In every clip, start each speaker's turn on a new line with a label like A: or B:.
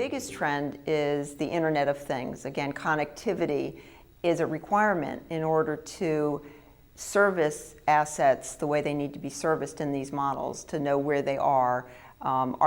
A: biggest trend is the Internet of Things. Again, connectivity is a requirement in order to service assets the way they need to be serviced in these models, to know where they are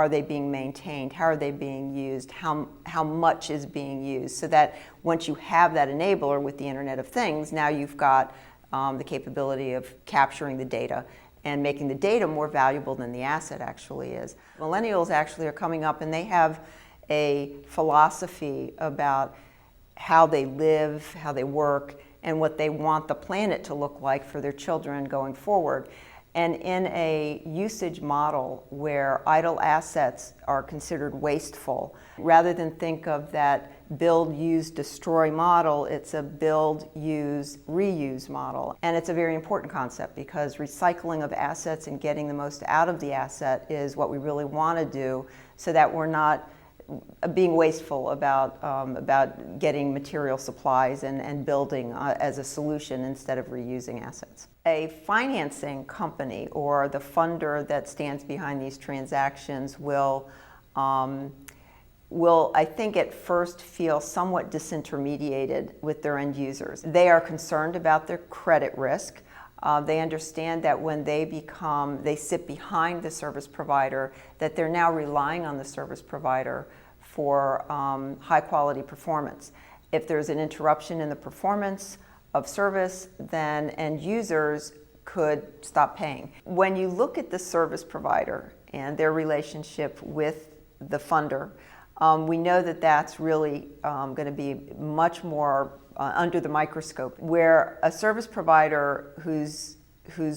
A: they being maintained, how are they being used, how much is being used, so that once you have that enabler with the Internet of Things, now you've got the capability of capturing the data and making the data more valuable than the asset actually is. Millennials actually are coming up and they have a philosophy about how they live, how they work, and what they want the planet to look like for their children going forward. And in a usage model where idle assets are considered wasteful, rather than think of that build, use, destroy model, it's a build, use, reuse model. And it's a very important concept because recycling of assets and getting the most out of the asset is what we really want to do, so that we're not being wasteful about getting material supplies and building as a solution instead of reusing assets. A financing company or the funder that stands behind these transactions will I think at first feel somewhat disintermediated with their end users. They are concerned about their credit risk. They understand that when they sit behind the service provider, that they're now relying on the service provider for high quality performance. If there's an interruption in the performance of service, then end users could stop paying. When you look at the service provider and their relationship with the funder, we know that that's really going to be much more under the microscope, where a service provider who's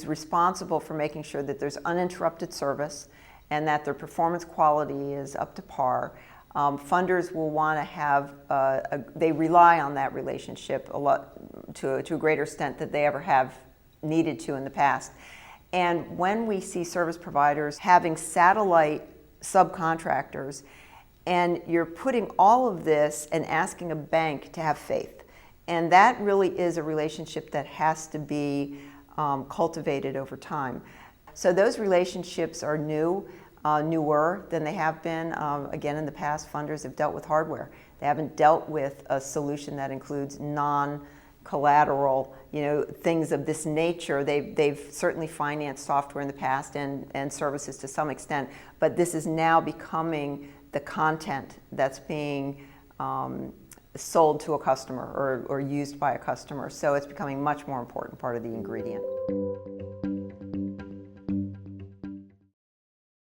A: responsible for making sure that there's uninterrupted service and that their performance quality is up to par. Funders will want to have, they rely on that relationship a lot, to a greater extent than they ever have needed to in the past. And when we see service providers having satellite subcontractors, and you're putting all of this and asking a bank to have faith. And that really is a relationship that has to be cultivated over time. So those relationships are newer than they have been. Again, in the past, funders have dealt with hardware. They haven't dealt with a solution that includes non-collateral, things of this nature. They've certainly financed software in the past and services to some extent, but this is now becoming the content that's being sold to a customer or used by a customer. So it's becoming a much more important part of the ingredient.